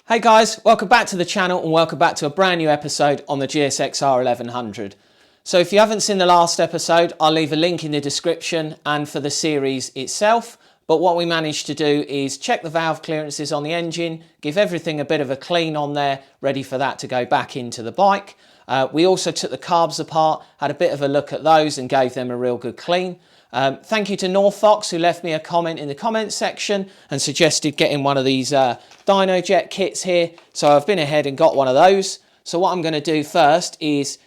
Hey guys, welcome back to the channel and welcome back to a brand new episode on the Gsxr 1100. So if you haven't seen the last episode, I'll leave a link in the description and for the series itself. But what we managed to do is check the valve clearances on the engine, give everything a bit of a clean on there, ready for that to go back into the bike. We also took the carbs apart, had a bit of a look at those and gave them a real good clean. Thank you to Norfolk who left me a comment in the comments section and suggested getting one of these Dyno jet kits here. So I've been ahead and got one of those. So what I'm going to do first is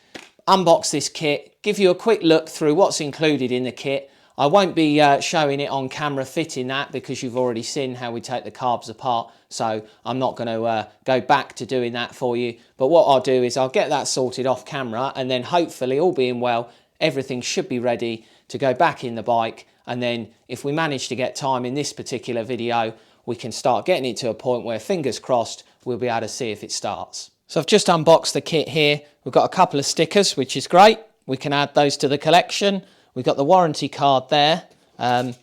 unbox this kit, give you a quick look through what's included in the kit. I won't be showing it on camera fitting that because you've already seen how we take the carbs apart. So I'm not going to go back to doing that for you. But what I'll do is I'll get that sorted off camera and then hopefully, all being well, everything should be ready to go back in the bike. And then if we manage to get time in this particular video, we can start getting it to a point where, fingers crossed, we'll be able to see if it starts. So I've just unboxed the kit here. We've got a couple of stickers, which is great. We can add those to the collection. We've got the warranty card there. On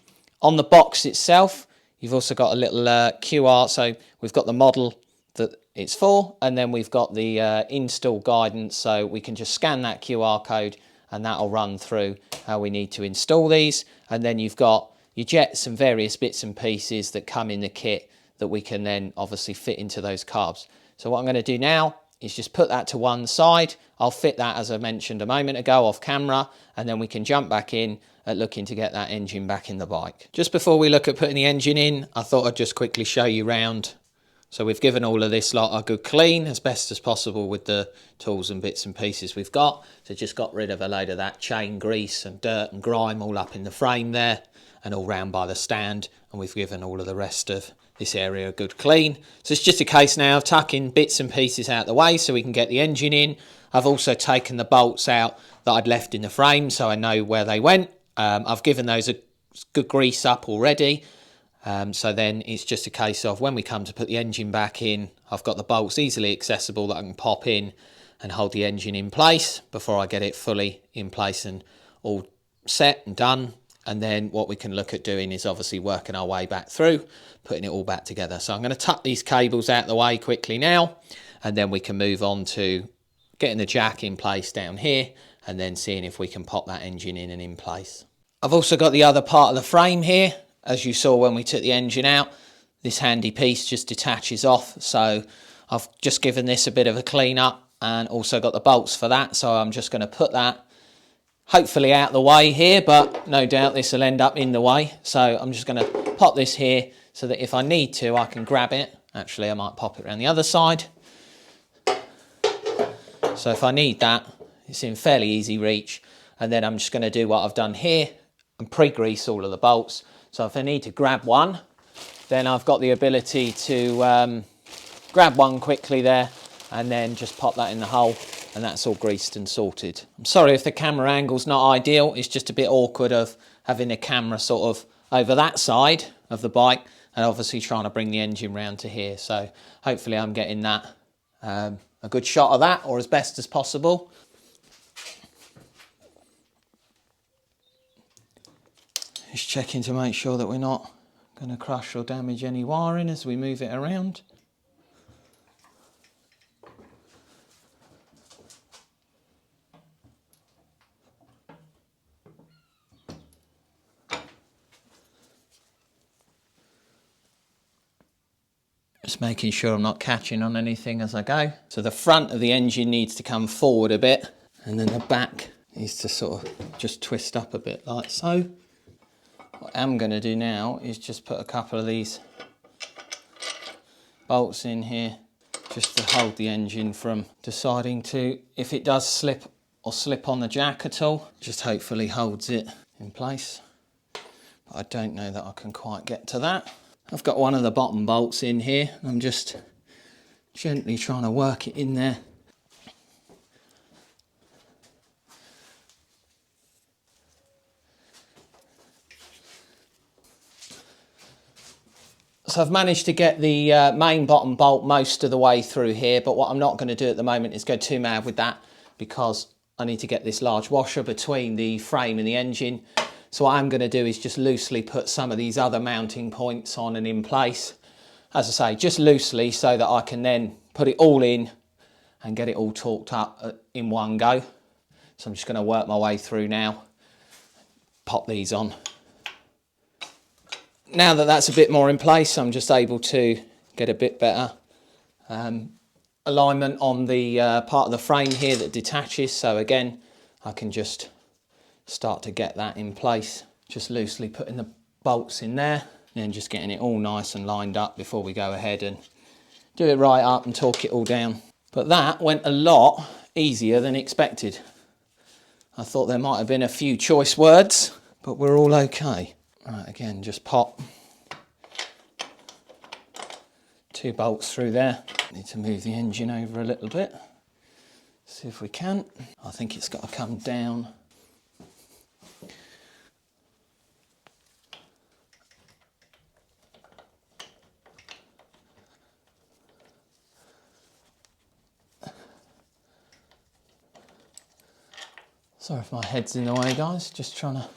the box itself, you've also got a little QR. So we've got the model that it's for, and then we've got the install guidance. So we can just scan that QR code and that'll run through how we need to install these. And then you've got your jets and various bits and pieces that come in the kit that we can then obviously fit into those carbs. So what I'm going to do now is just put that to one side. I'll fit that, as I mentioned a moment ago, off camera, and then we can jump back in at looking to get that engine back in the bike. Just before we look at putting the engine in, I thought I'd just quickly show you round. So we've given all of this lot a good clean as best as possible with the tools and bits and pieces we've got. So just got rid of a load of that chain grease and dirt and grime all up in the frame there and all round by the stand. And we've given all of the rest of this area a good clean. So it's just a case now of tucking bits and pieces out the way so we can get the engine in. I've also taken the bolts out that I'd left in the frame so I know where they went. I've given those a good grease up already. So then it's just a case of when we come to put the engine back in, I've got the bolts easily accessible that I can pop in and hold the engine in place before I get it fully in place and all set and done. And then what we can look at doing is obviously working our way back through, putting it all back together. So I'm going to tuck these cables out the way quickly now, and then we can move on to getting the jack in place down here and then seeing if we can pop that engine in and in place. I've also got the other part of the frame here. As you saw when we took the engine out, this handy piece just detaches off. So I've just given this a bit of a clean up and also got the bolts for that. So I'm just going to put that hopefully out the way here, but no doubt this will end up in the way. So I'm just going to pop this here so that if I need to, I can grab it. Actually, I might pop it around the other side. So if I need that, it's in fairly easy reach. And then I'm just going to do what I've done here and pre-grease all of the bolts. So if I need to grab one, then I've got the ability to grab one quickly there and then just pop that in the hole and that's all greased and sorted. I'm sorry if the camera angle's not ideal. It's just a bit awkward of having the camera sort of over that side of the bike and obviously trying to bring the engine round to here. So hopefully I'm getting that a good shot of that, or as best as possible. Just checking to make sure that we're not going to crush or damage any wiring as we move it around. Just making sure I'm not catching on anything as I go. So the front of the engine needs to come forward a bit and then the back needs to sort of just twist up a bit like so. What I'm going to do now is just put a couple of these bolts in here just to hold the engine from deciding to, if it does slip or slip on the jack at all, just hopefully holds it in place. But I don't know that I can quite get to that. I've got one of the bottom bolts in here. I'm just gently trying to work it in there. So I've managed to get the main bottom bolt most of the way through here, but what I'm not going to do at the moment is go too mad with that because I need to get this large washer between the frame and the engine. So what I'm going to do is just loosely put some of these other mounting points on and in place as I say, just loosely so that I can then put it all in and get it all torqued up in one go. So I'm just going to work my way through now, pop these on. Now that that's a bit more in place, I'm just able to get a bit better alignment on the part of the frame here that detaches. So again, I can just start to get that in place, just loosely putting the bolts in there, and then just getting it all nice and lined up before we go ahead and do it right up and torque it all down. But that went a lot easier than expected. I thought there might have been a few choice words, but we're all okay. Right, again, just pop 2 bolts through there. Need to move the engine over a little bit. See if we can. I think it's got to come down. Sorry if my head's in the way, guys, just trying to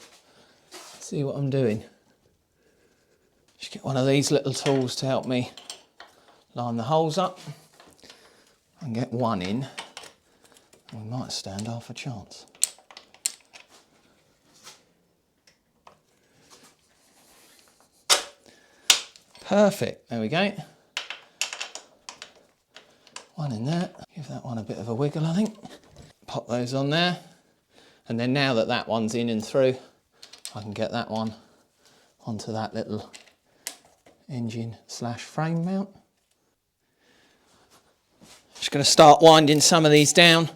see what I'm doing. Just get one of these little tools to help me line the holes up and get one in. We might stand half a chance. Perfect, there we go. One in there, give that one a bit of a wiggle, I think. Pop those on there. And then now that that one's in and through, I can get that one onto that little engine / frame mount. Just going to start winding some of these down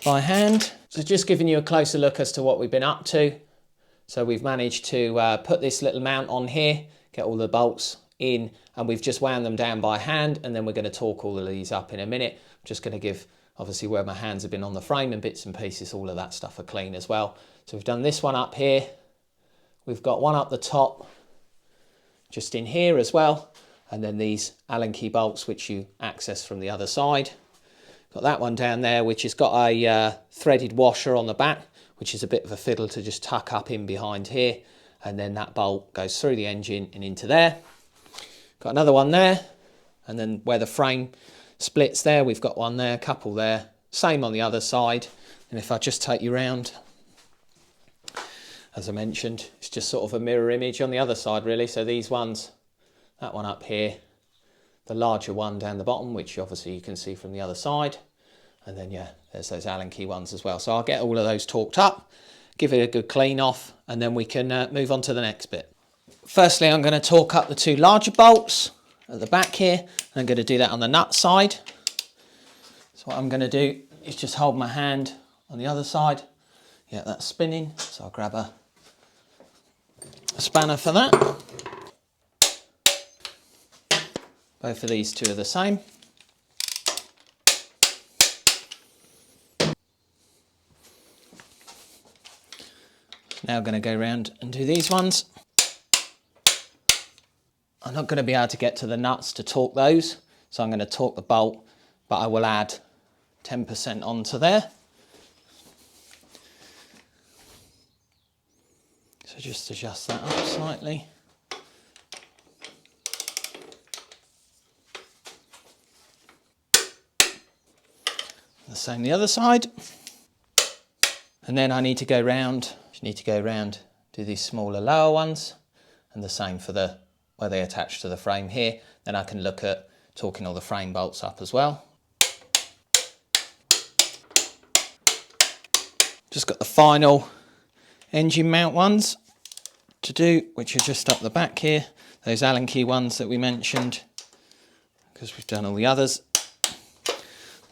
by hand. So just giving you a closer look as to what we've been up to. So we've managed to put this little mount on here, get all the bolts in, and we've just wound them down by hand, and then we're going to torque all of these up in a minute. I'm just going to give, obviously, where my hands have been on the frame and bits and pieces, all of that stuff are clean as well. So we've done this one up here. We've got one up the top, just in here as well. And then these Allen key bolts, which you access from the other side. Got that one down there, which has got a threaded washer on the back, which is a bit of a fiddle to just tuck up in behind here. And then that bolt goes through the engine and into there. Got another one there. And then where the frame splits there, we've got one there, a couple there. Same on the other side. And if I just take you round, as I mentioned, it's just sort of a mirror image on the other side, really. So these ones, that one up here, the larger one down the bottom, which obviously you can see from the other side. And then, yeah, there's those Allen key ones as well. So I'll get all of those torqued up, give it a good clean off, and then we can move on to the next bit. Firstly, I'm going to torque up the 2 larger bolts at the back here. I'm going to do that on the nut side. So what I'm going to do is just hold my hand on the other side. Yeah, that's spinning. So I'll grab a spanner for that. Both of these 2 are the same. Now I'm going to go around and do these ones. I'm not going to be able to get to the nuts to torque those, so I'm going to torque the bolt, but I will add 10% onto there. So just adjust that up slightly. The same the other side. And then I need to go round, do these smaller lower ones, and the same for the where they attach to the frame here. Then I can look at torquing all the frame bolts up as well. Just got the final engine mount ones to do, which are just up the back here. Those Allen key ones that we mentioned, because we've done all the others.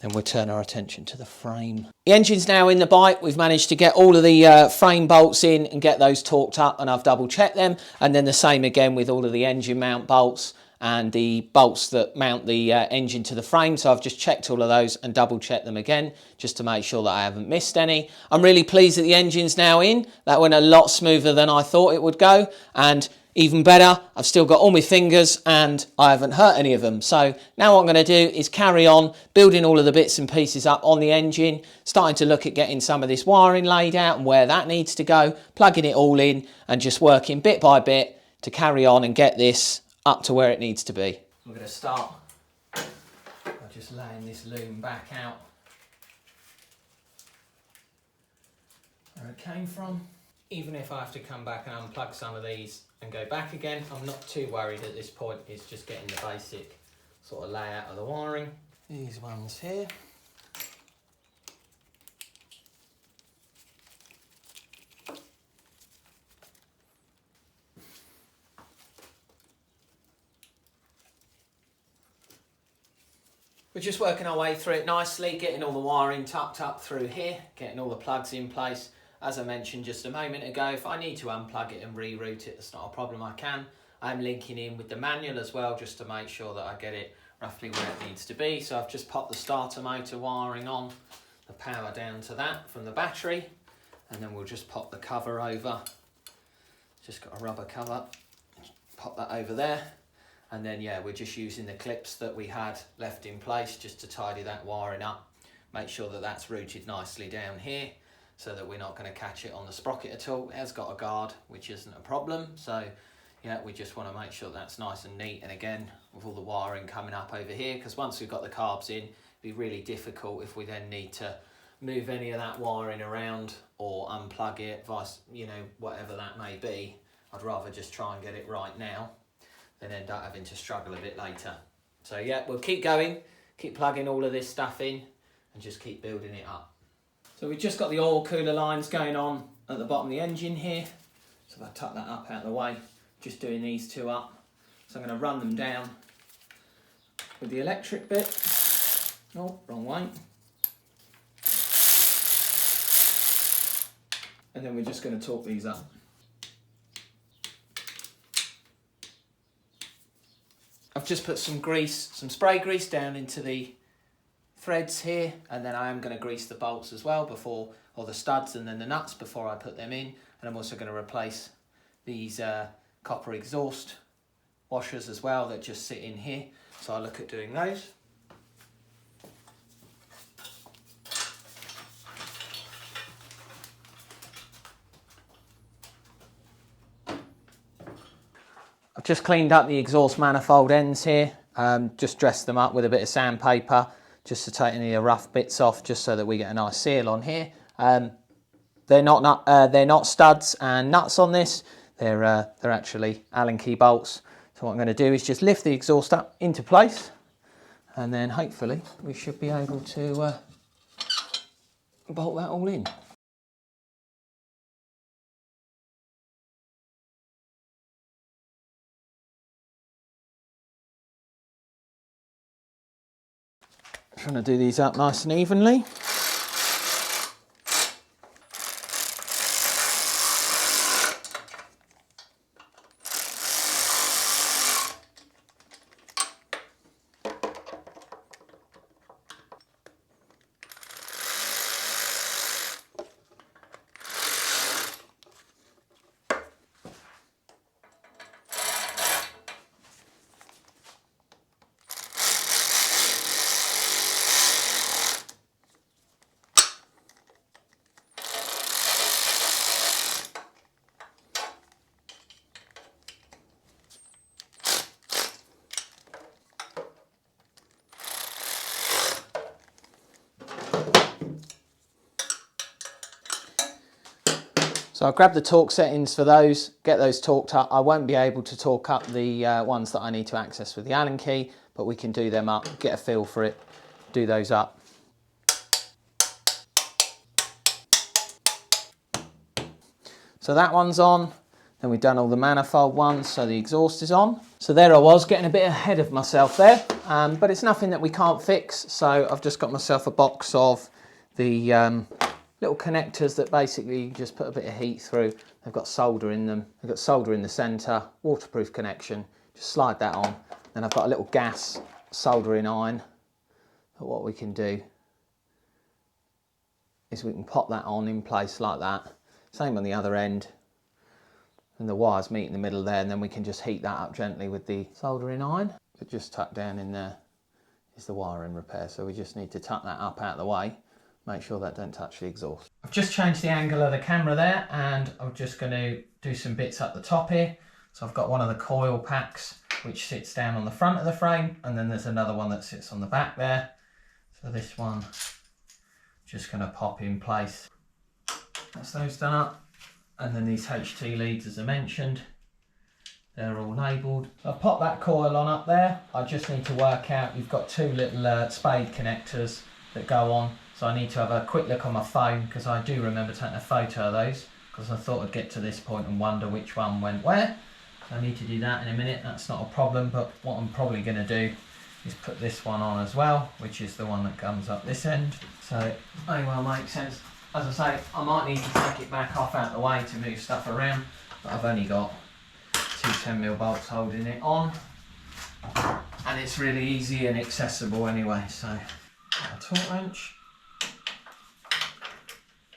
Then we'll turn our attention to the frame. The engine's now in the bike. We've managed to get all of the frame bolts in and get those torqued up, and I've double checked them. And then the same again with all of the engine mount bolts and the bolts that mount the engine to the frame. So I've just checked all of those and double checked them again, just to make sure that I haven't missed any. I'm really pleased that the engine's now in. That went a lot smoother than I thought it would go. And even better, I've still got all my fingers and I haven't hurt any of them. So now what I'm going to do is carry on building all of the bits and pieces up on the engine, starting to look at getting some of this wiring laid out and where that needs to go, plugging it all in and just working bit by bit to carry on and get this up to where it needs to be. I'm going to start by just laying this loom back out where it came from. Even if I have to come back and unplug some of these and go back again, I'm not too worried at this point. It's just getting the basic sort of layout of the wiring. These ones here. We're just working our way through it nicely, getting all the wiring tucked up through here, getting all the plugs in place. As I mentioned just a moment ago, if I need to unplug it and reroute it, that's not a problem, I can. I'm linking in with the manual as well, just to make sure that I get it roughly where it needs to be. So I've just popped the starter motor wiring on, the power down to that from the battery, and then we'll just pop the cover over. Just got a rubber cover, pop that over there. And then, yeah, we're just using the clips that we had left in place just to tidy that wiring up. Make sure that that's routed nicely down here so that we're not going to catch it on the sprocket at all. It has got a guard, which isn't a problem. So, yeah, we just want to make sure that's nice and neat. And again, with all the wiring coming up over here, because once we've got the carbs in, it'd be really difficult if we then need to move any of that wiring around or unplug it, whatever that may be. I'd rather just try and get it right now than end up having to struggle a bit later. So yeah, we'll keep going, keep plugging all of this stuff in and just keep building it up. So we've just got the oil cooler lines going on at the bottom of the engine here. So if I tuck that up out of the way, just doing these two up. So I'm going to run them down with the electric bit. Oh, wrong way. And then we're just going to torque these up. I've just put some grease, some spray grease down into the threads here, and then I am going to grease the bolts as well before, or the studs and then the nuts before I put them in. And I'm also going to replace these copper exhaust washers as well that just sit in here. So I'll look at doing those. I've just cleaned up the exhaust manifold ends here, just dressed them up with a bit of sandpaper just to take any of the rough bits off, just so that we get a nice seal on here. They're not studs and nuts on this, they're actually Allen key bolts. So what I'm going to do is just lift the exhaust up into place, and then hopefully we should be able to bolt that all in. Trying to do these up nice and evenly. So I'll grab the torque settings for those, get those torqued up. I won't be able to torque up the ones that I need to access with the Allen key, but we can do them up, get a feel for it, do those up. So that one's on, then we've done all the manifold ones, so the exhaust is on. So there I was, getting a bit ahead of myself there, but it's nothing that we can't fix. So I've just got myself a box of the little connectors that basically just put a bit of heat through. They've got solder in them. They've got solder in the centre, waterproof connection. Just slide that on. Then I've got a little gas soldering iron. But what we can do is we can pop that on in place like that. Same on the other end. And the wires meet in the middle there, and then we can just heat that up gently with the soldering iron. But just tucked down in there is the wiring repair. So we just need to tuck that up out of the way. Make sure that don't touch the exhaust. I've just changed the angle of the camera there, and I'm just going to do some bits up the top here. So I've got one of the coil packs which sits down on the front of the frame, and then there's another one that sits on the back there. So this one just going to pop in place. That's those done up. And then these HT leads, as I mentioned, they're all labelled. So I've popped that coil on up there. I just need to work out, you've got two little spade connectors that go on. So I need to have a quick look on my phone, because I do remember taking a photo of those, because I thought I'd get to this point and wonder which one went where. So I need to do that in a minute. That's not a problem, but what I'm probably going to do is put this one on as well, which is the one that comes up this end. So it may well make sense. As I say, I might need to take it back off out of the way to move stuff around, but I've only got two 10mm bolts holding it on, and it's really easy and accessible anyway. So a torque wrench,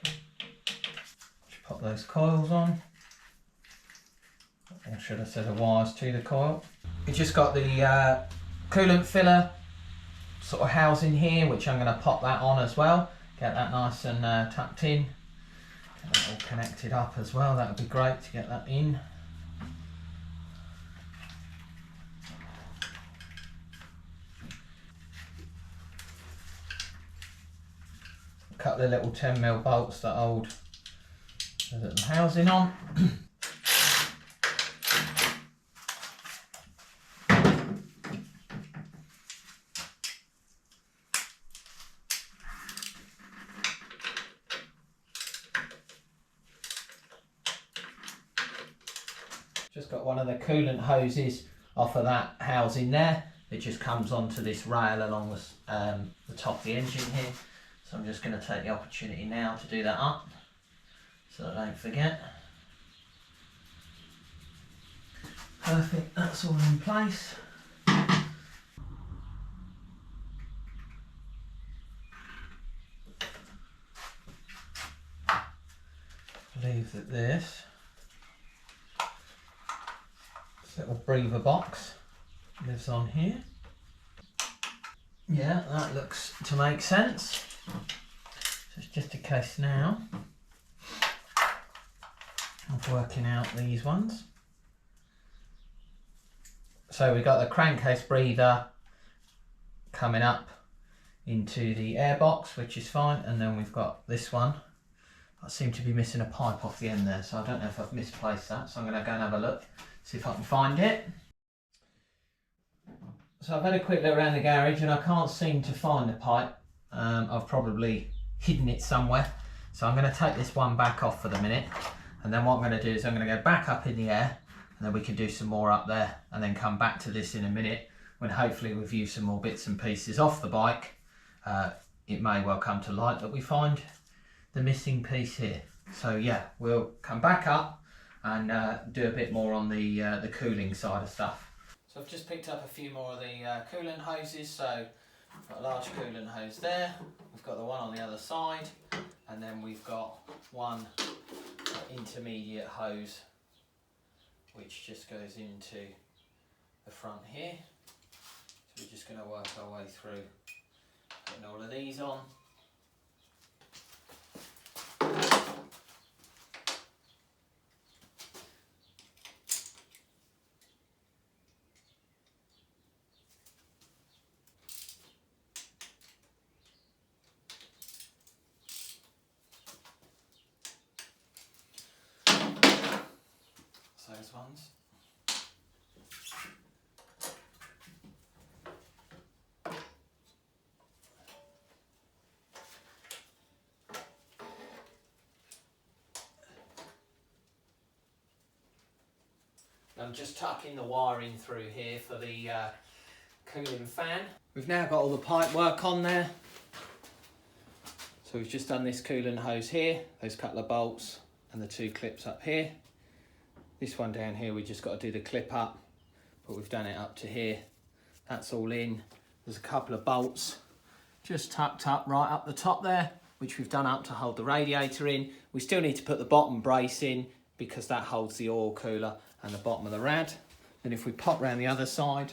just pop those coils on, or should I say the wires to the coil. We just got the coolant filler sort of housing here, which I'm going to pop that on as well, get that nice and tucked in, get that all connected up as well. That would be great to get that in. A couple of little 10mm bolts that hold the little housing on. Just got one of the coolant hoses off of that housing there. It just comes onto this rail along the top of the engine here. So I'm just going to take the opportunity now to do that up, so I don't forget. Perfect, that's all in place. I believe that this little breather box lives on here. Yeah, that looks to make sense. So it's just a case now of working out these ones. So we've got the crankcase breather coming up into the airbox, which is fine, and then we've got this one. I seem to be missing a pipe off the end there, so I don't know if I've misplaced that, so I'm going to go and have a look, see if I can find it. So I've had a quick look around the garage and I can't seem to find the pipe. I've probably hidden it somewhere. So I'm going to take this one back off for the minute, and then what I'm going to do is I'm going to go back up in the air, and then we can do some more up there, and then come back to this in a minute when hopefully we've used some more bits and pieces off the bike. It may well come to light that we find the missing piece here. So yeah, we'll come back up and do a bit more on the cooling side of stuff. So I've just picked up a few more of the coolant hoses. So we've got a large coolant hose there, we've got the one on the other side, and then we've got one intermediate hose which just goes into the front here. So we're just going to work our way through getting all of these on. Those ones. I'm just tucking the wiring through here for the cooling fan. We've now got all the pipe work on there. So we've just done this coolant hose here, those couple of bolts and the two clips up here. This one down here, we just got to do the clip up, but we've done it up to here. That's all in. There's a couple of bolts just tucked up right up the top there, which we've done up to hold the radiator in. We still need to put the bottom brace in because that holds the oil cooler and the bottom of the rad. Then if we pop round the other side,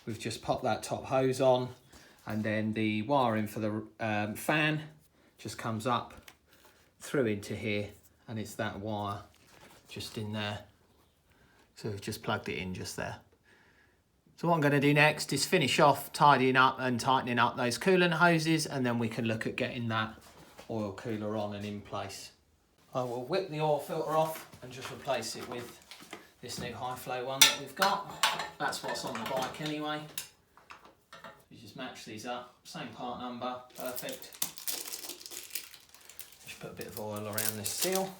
we've just popped that top hose on, and then the wiring for the fan just comes up through into here, and it's that wire just in there. So we've just plugged it in just there. So what I'm going to do next is finish off tidying up and tightening up those coolant hoses, and then we can look at getting that oil cooler on and in place. I will whip the oil filter off and just replace it with this new high flow one that we've got. That's what's on the bike anyway. You just match these up, same part number, perfect. Just put a bit of oil around this seal.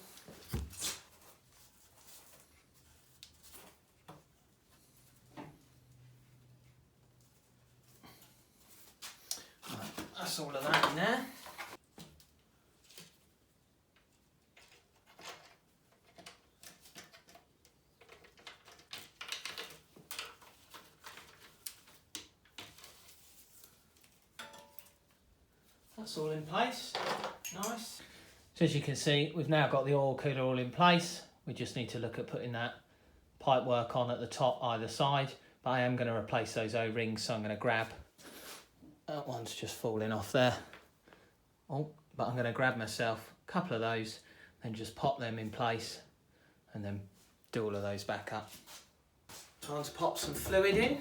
Right, that's all of that in there. That's all in place, nice. So as you can see, we've now got the oil cooler all in place. We just need to look at putting that pipework on at the top either side, but I am going to replace those O-rings, so I'm going to grab, that one's just falling off there. Oh, but I'm going to grab myself a couple of those and just pop them in place and then do all of those back up. Time to pop some fluid in.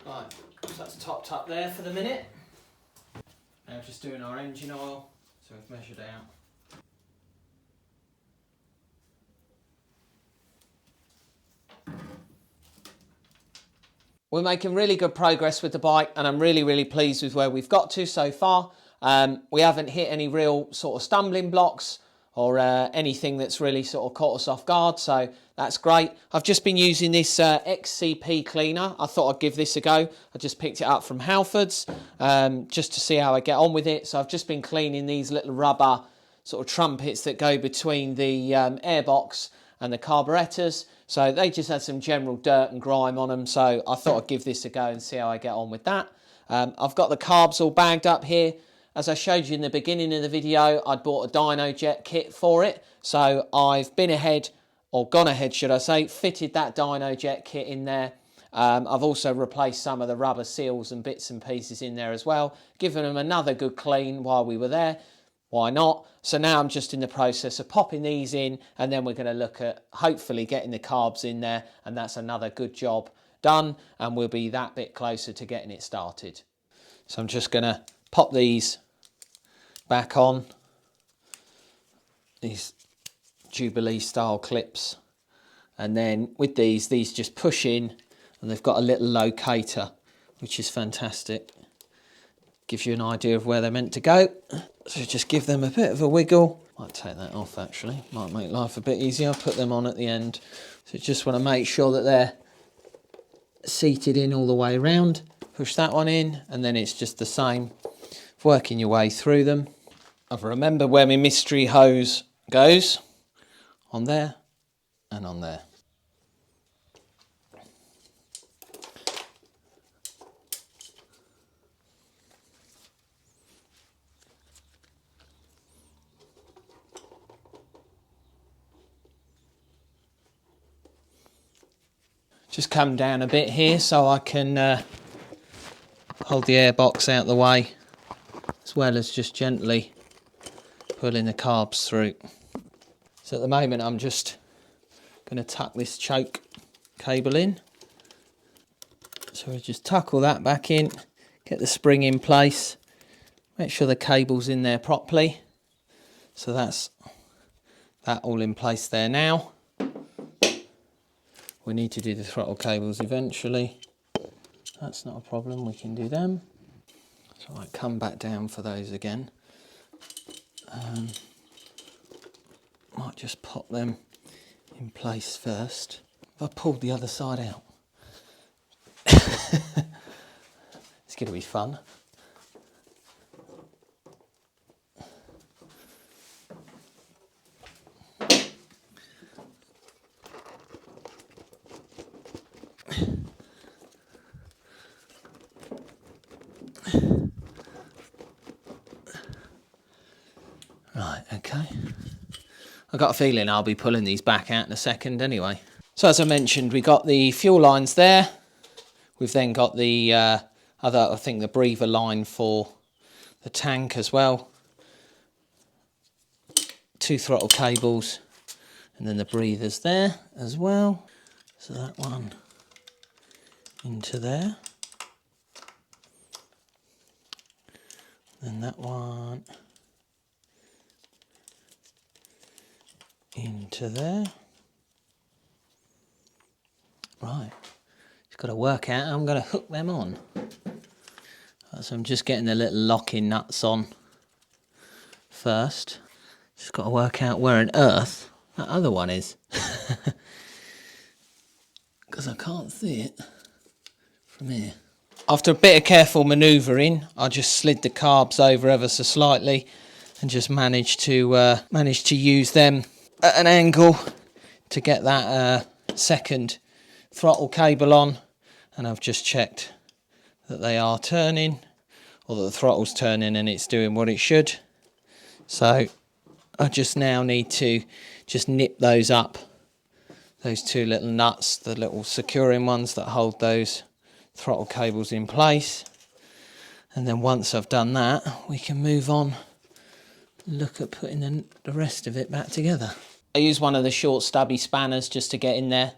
Right, so that's topped up there for the minute. Now just doing our engine oil, so we've measured out. We're making really good progress with the bike, and I'm really pleased with where we've got to so far. We haven't hit any real sort of stumbling blocks or anything that's really sort of caught us off guard, so that's great. I've just been using this XCP cleaner. I thought I'd give this a go. I just picked it up from Halfords just to see how I get on with it. So I've just been cleaning these little rubber sort of trumpets that go between the airbox and the carburetors. So they just had some general dirt and grime on them, so I thought I'd give this a go and see how I get on with that. I've got the carbs all bagged up here. As I showed you in the beginning of the video, I'd bought a Dyno jet kit for it. So I've been ahead, or gone ahead should I say, fitted that Dyno jet kit in there. I've also replaced some of the rubber seals and bits and pieces in there as well, given them another good clean while we were there. Why not? So now I'm just in the process of popping these in, and then we're going to look at hopefully getting the carbs in there, and that's another good job done, and we'll be that bit closer to getting it started. So I'm just going to pop these back on, these Jubilee style clips, and then with these just push in, and they've got a little locator which is fantastic. Gives you an idea of where they're meant to go, so just give them a bit of a wiggle. Might take that off actually, might make life a bit easier. I'll put them on at the end, so just want to make sure that they're seated in all the way around. Push that one in, and then it's just the same, working your way through them. I've remembered where my mystery hose goes, on there and on there. Just come down a bit here so I can hold the airbox out the way, as well as just gently pulling the carbs through. So at the moment I'm just going to tuck this choke cable in. So we just tuck all that back in, get the spring in place, make sure the cable's in there properly. So that's that all in place there now. We need to do the throttle cables eventually. That's not a problem, we can do them. So I come back down for those again. Might just pop them in place first. If I pulled the other side out. It's going to be fun. Right, okay. I've got a feeling I'll be pulling these back out in a second anyway. So as I mentioned, we got the fuel lines there. We've then got the other, I think the breather line for the tank as well. 2 throttle cables, and then the breathers there as well. So that one into there. And that one into there. Right, just got to work out how I'm going to hook them on. So I'm just getting the little locking nuts on first. Just got to work out where on earth that other one is. Because I can't see it from here. After a bit of careful manoeuvring, I just slid the carbs over ever so slightly and just managed to use them at an angle to get that second throttle cable on, and I've just checked that they are turning, or that the throttle's turning and it's doing what it should. So I just now need to just nip those up, those 2 little nuts, the little securing ones that hold those throttle cables in place. And then once I've done that, we can move on, look at putting the rest of it back together. I use one of the short stubby spanners just to get in there.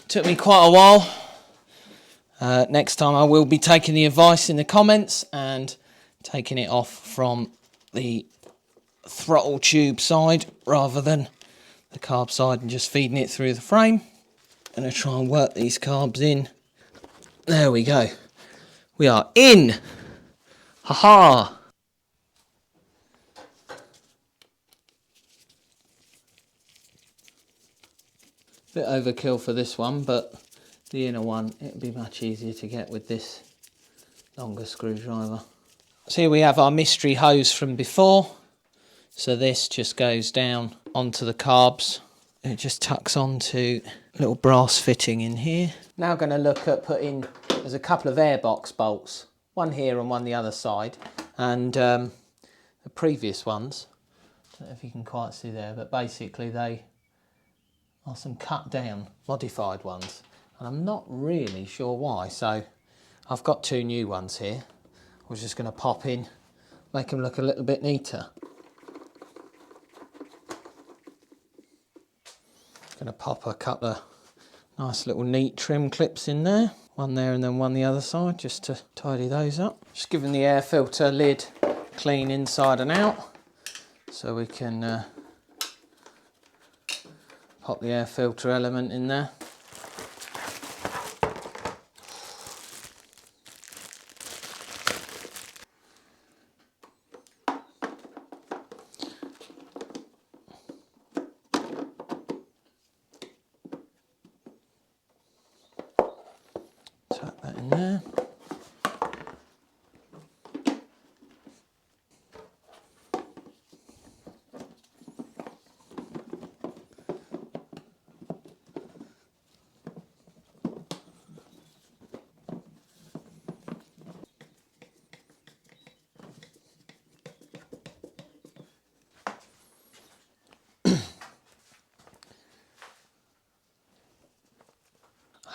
Took me quite a while. Next time I will be taking the advice in the comments and taking it off from the throttle tube side rather than the carb side and just feeding it through the frame. I'm going to try and work these carbs in. There we go. We are in. Ha-ha. Bit overkill for this one, but the inner one, it'll be much easier to get with this longer screwdriver. So here we have our mystery hose from before. So this just goes down onto the carbs. It just tucks onto a little brass fitting in here. Now going to look at putting, there's a couple of airbox bolts, one here and one the other side. And the previous ones, I don't know if you can quite see there, but basically they are some cut down, modified ones. And I'm not really sure why. So I've got 2 new ones here. I was just going to pop in, make them look a little bit neater. Going to pop a couple of nice little neat trim clips in there. One there and then one the other side, just to tidy those up. Just giving the air filter lid clean inside and out, so we can pop the air filter element in there. Tuck that in there.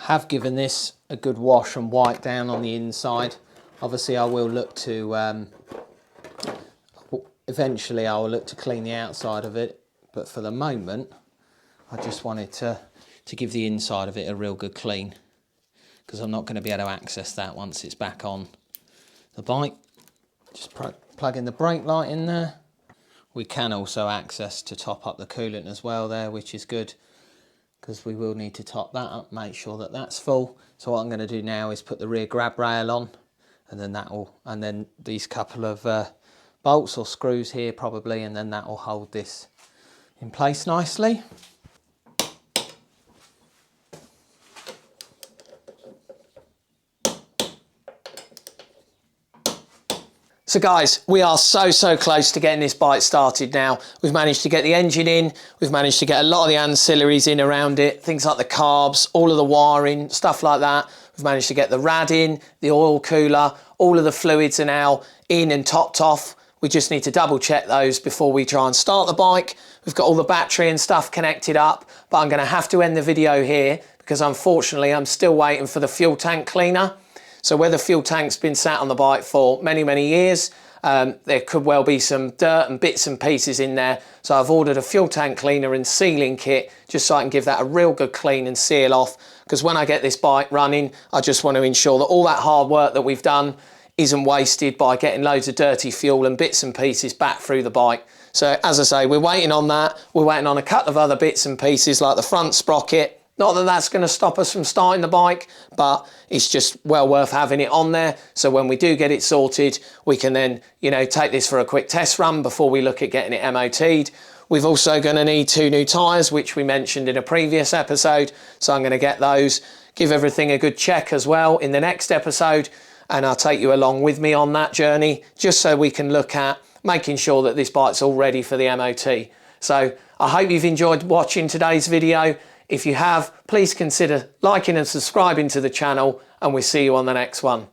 Have given this a good wash and wipe down on the inside. Obviously I will look to, eventually I will look to clean the outside of it, but for the moment I just wanted to give the inside of it a real good clean, because I'm not going to be able to access that once it's back on the bike. Just plug in the brake light in there. We can also access to top up the coolant as well there, which is good, because we will need to top that up, make sure that that's full. So what I'm going to do now is put the rear grab rail on, and then these couple of bolts or screws here probably, and then that will hold this in place nicely. So guys, we are so close to getting this bike started now. We've managed to get the engine in, we've managed to get a lot of the ancillaries in around it, things like the carbs, all of the wiring, stuff like that. We've managed to get the rad in, the oil cooler, all of the fluids are now in and topped off. We just need to double check those before we try and start the bike. We've got all the battery and stuff connected up, but I'm gonna have to end the video here because unfortunately I'm still waiting for the fuel tank cleaner. So where the fuel tank's been sat on the bike for many, many years, there could well be some dirt and bits and pieces in there. So I've ordered a fuel tank cleaner and sealing kit just so I can give that a real good clean and seal off, because when I get this bike running, I just want to ensure that all that hard work that we've done isn't wasted by getting loads of dirty fuel and bits and pieces back through the bike. So as I say, we're waiting on that. We're waiting on a couple of other bits and pieces like the front sprocket. Not that that's going to stop us from starting the bike, but it's just well worth having it on there. So when we do get it sorted, we can then, you know, take this for a quick test run before we look at getting it MOT'd. We've also going to need 2 new tyres, which we mentioned in a previous episode. So I'm going to get those, give everything a good check as well in the next episode. And I'll take you along with me on that journey, just so we can look at making sure that this bike's all ready for the MOT. So I hope you've enjoyed watching today's video. If you have, please consider liking and subscribing to the channel, and we'll see you on the next one.